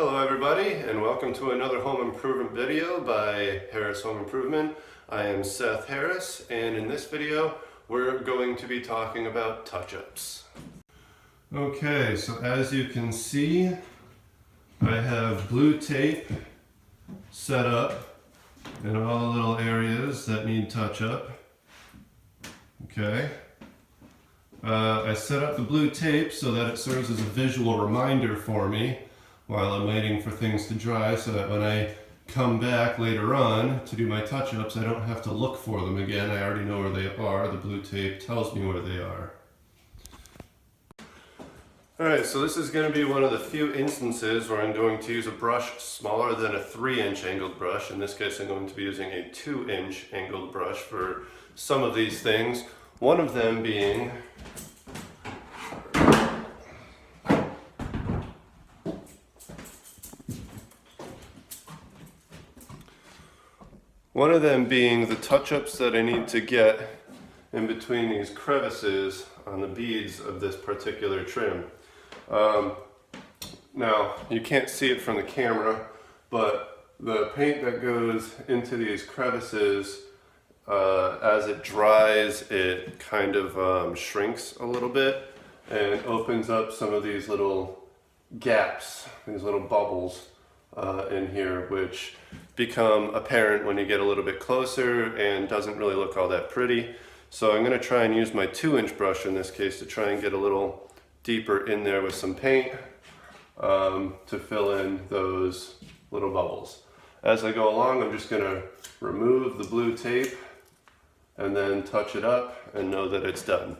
Hello everybody, and welcome to another home improvement video by Harris Home Improvement. I am Seth Harris, and in this video we're going to be talking about touch-ups. Okay, so as you can see, I have blue tape set up in all the little areas that need touch-up. Okay. I set up the blue tape so that it serves as a visual reminder for me while I'm waiting for things to dry, so that when I come back later on to do my touch-ups, I don't have to look for them again. I already know where they are. The blue tape tells me where they are. Alright, so this is going to be one of the few instances where I'm going to use a brush smaller than a 3-inch angled brush. In this case, I'm going to be using a 2-inch angled brush for some of these things. One of them being the touch-ups that I need to get in between these crevices on the beads of this particular trim. Now, you can't see it from the camera, but the paint that goes into these crevices, as it dries, it kind of shrinks a little bit and opens up some of these little gaps, these little bubbles in here, which become apparent when you get a little bit closer and doesn't really look all that pretty. So I'm going to try and use my 2-inch brush in this case to try and get a little deeper in there with some paint to fill in those little bubbles. As I go along, I'm just going to remove the blue tape and then touch it up and know that it's done.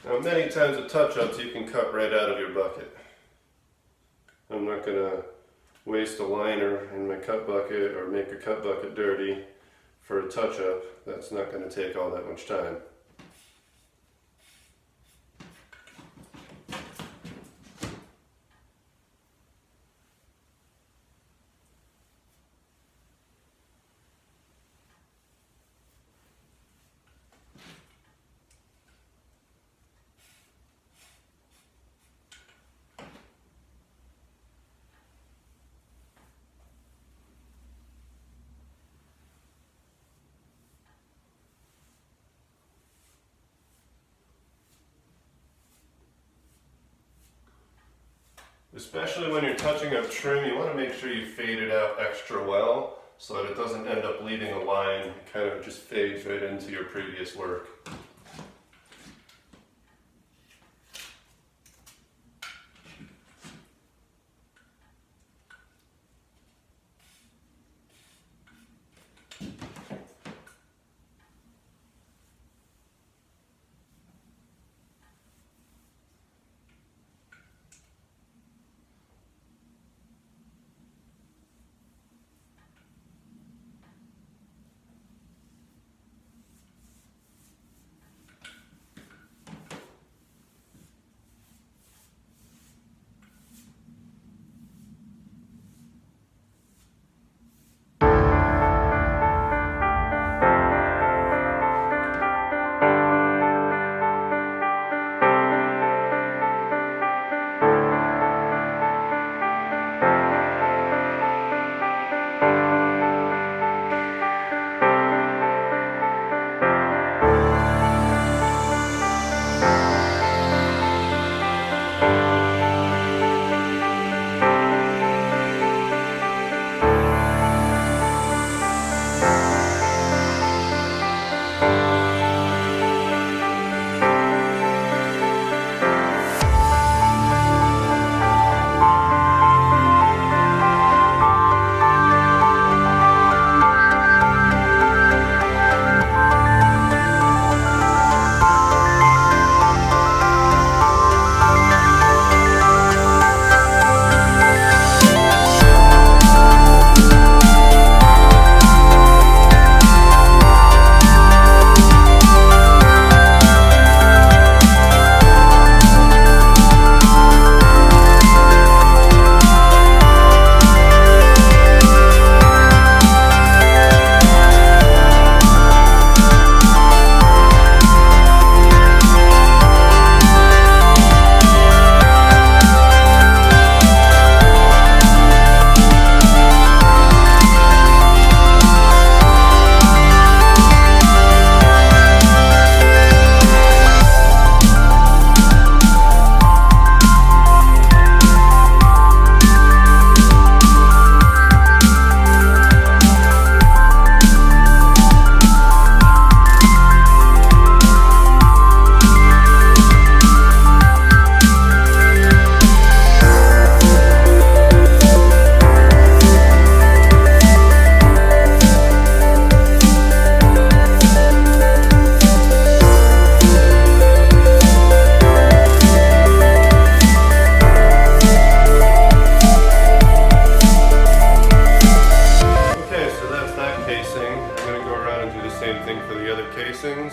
Now, many times with touch-ups you can cut right out of your bucket. I'm not going to waste a liner in my cut bucket or make a cut bucket dirty for a touch-up. That's not going to take all that much time. Especially when you're touching up trim, you want to make sure you fade it out extra well so that it doesn't end up leaving a line. It kind of just fades right into your previous work.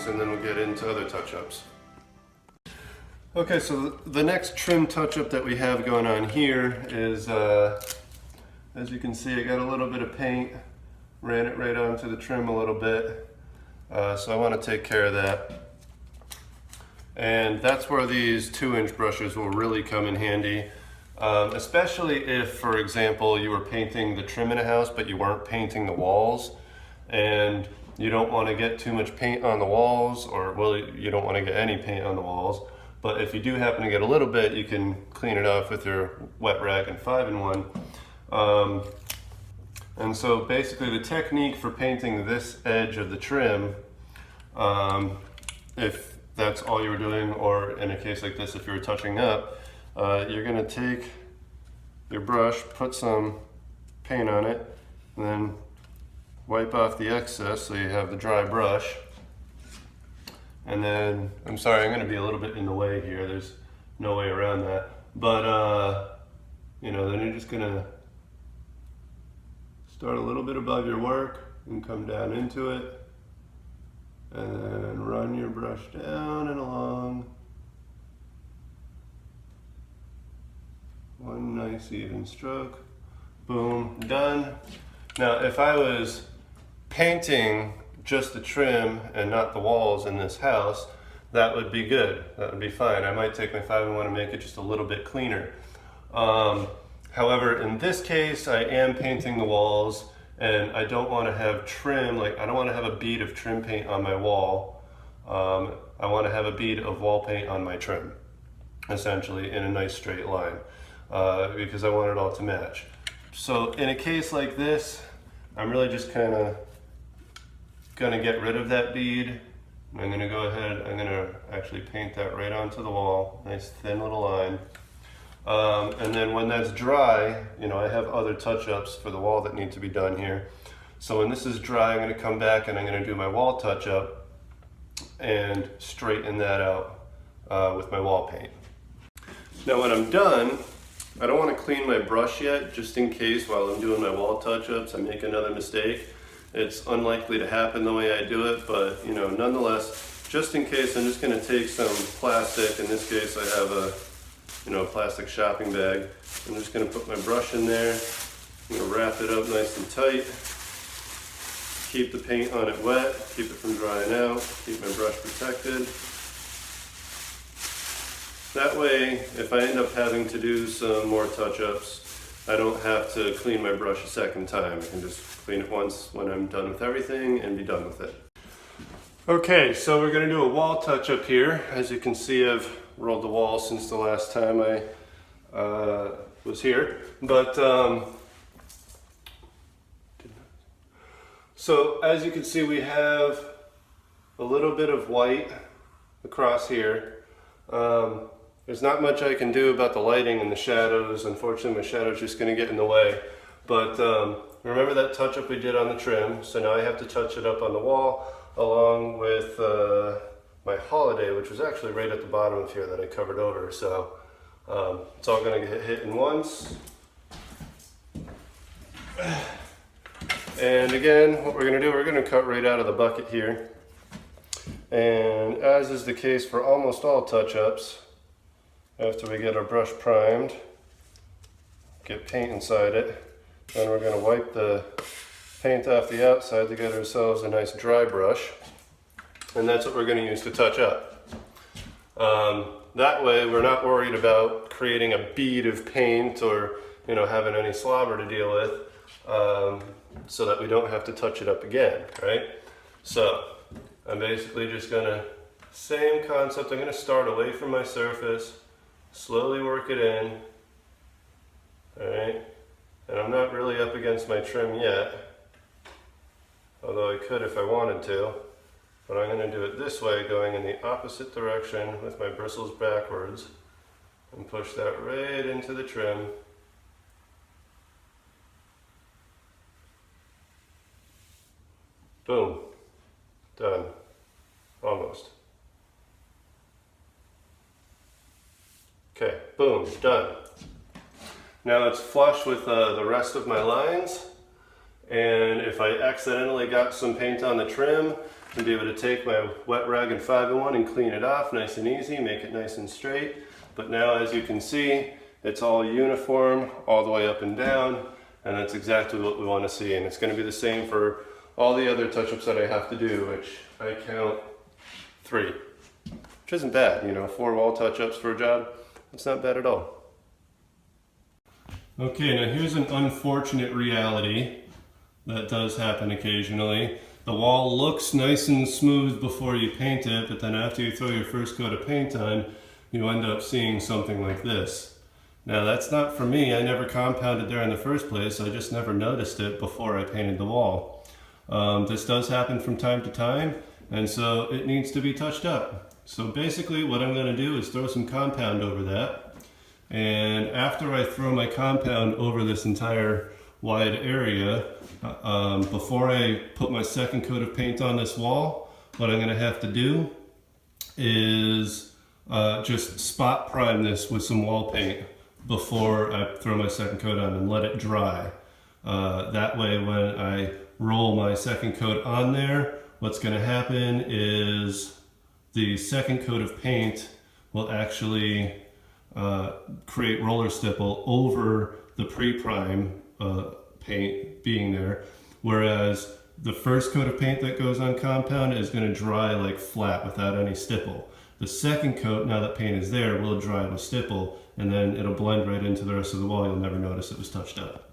marks, and then we'll get into other touch-ups. Okay, so the next trim touch-up that we have going on here is, as you can see, I got a little bit of paint, ran it right onto the trim a little bit, so I want to take care of that. And that's where these 2-inch brushes will really come in handy, especially if, for example, you were painting the trim in a house, but you weren't painting the walls, and you don't want to get too much paint on the walls, or, well, you don't want to get any paint on the walls. But if you do happen to get a little bit, you can clean it off with your wet rag and 5-in-1. And so basically the technique for painting this edge of the trim, if that's all you were doing, or in a case like this, if you were touching up, you're going to take your brush, put some paint on it, and then wipe off the excess so you have the dry brush. And then, I'm sorry, I'm going to be a little bit in the way here. There's no way around that. But, you know, then you're just going to start a little bit above your work and come down into it. And then run your brush down and along. One nice even stroke. Boom, done. Now, if I was painting just the trim and not the walls in this house, that would be good. That would be fine. I might take my 5-in-1 and make it just a little bit cleaner. However, in this case, I am painting the walls, and I don't want to have trim, like I don't want to have a bead of trim paint on my wall. I want to have a bead of wall paint on my trim, essentially in a nice straight line, because I want it all to match. So in a case like this, I'm really just kind of gonna get rid of that bead. I'm gonna go ahead, I'm gonna actually paint that right onto the wall, nice thin little line. And then when that's dry, you know, I have other touch-ups for the wall that need to be done here. So when this is dry, I'm gonna come back and I'm gonna do my wall touch-up and straighten that out with my wall paint. Now when I'm done, I don't want to clean my brush yet, just in case while I'm doing my wall touch-ups I make another mistake. It's unlikely to happen the way I do it, but you know, nonetheless, just in case, I'm just going to take some plastic. In this case, I have a plastic shopping bag. I'm just going to put my brush in there. I'm going to wrap it up nice and tight. Keep the paint on it wet. Keep it from drying out. Keep my brush protected. That way, if I end up having to do some more touch-ups, I don't have to clean my brush a second time. I can just clean it once when I'm done with everything and be done with it. Okay, so we're gonna do a wall touch-up here. As you can see, I've rolled the wall since the last time I was here. But, so as you can see, we have a little bit of white across here. There's not much I can do about the lighting and the shadows. Unfortunately, my shadow's just going to get in the way. But remember that touch-up we did on the trim. So now I have to touch it up on the wall along with my holiday, which was actually right at the bottom of here that I covered over. So it's all going to get hit in once. And again, what we're going to do, we're going to cut right out of the bucket here. And as is the case for almost all touch-ups, after we get our brush primed, get paint inside it, then we're going to wipe the paint off the outside to get ourselves a nice dry brush, and that's what we're going to use to touch up. That way we're not worried about creating a bead of paint or having any slobber to deal with, so that we don't have to touch it up again, right? So I'm basically just going to, same concept, I'm going to start away from my surface, slowly work it in, alright, and I'm not really up against my trim yet, although I could if I wanted to, but I'm going to do it this way, going in the opposite direction with my bristles backwards, and push that right into the trim. Boom, done, almost. Okay, boom, done. Now it's flush with the rest of my lines, and if I accidentally got some paint on the trim, and be able to take my wet rag and 5-in-1 and clean it off nice and easy, make it nice and straight. But now, as you can see, it's all uniform all the way up and down, and that's exactly what we want to see. And it's going to be the same for all the other touch-ups that I have to do, which I count 3, which isn't bad. You know, 4 wall touch-ups for a job, it's not bad at all. Okay, now here's an unfortunate reality that does happen occasionally. The wall looks nice and smooth before you paint it, but then after you throw your first coat of paint on, you end up seeing something like this. Now that's not for me. I never compounded there in the first place. I just never noticed it before I painted the wall. This does happen from time to time, and so it needs to be touched up. So basically what I'm going to do is throw some compound over that. And after I throw my compound over this entire wide area, before I put my second coat of paint on this wall, what I'm going to have to do is just spot prime this with some wall paint before I throw my second coat on and let it dry. That way when I roll my second coat on there, what's going to happen is the second coat of paint will actually create roller stipple over the pre-prime paint being there, whereas the first coat of paint that goes on compound is going to dry like flat without any stipple. The second coat, now that paint is there, will dry with stipple, and then it'll blend right into the rest of the wall. You'll never notice it was touched up.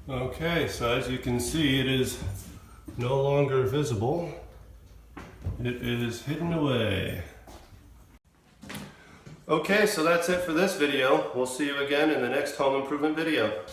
Okay, so as you can see, it is no longer visible. It is hidden away. Okay, so that's it for this video. We'll see you again in the next home improvement video.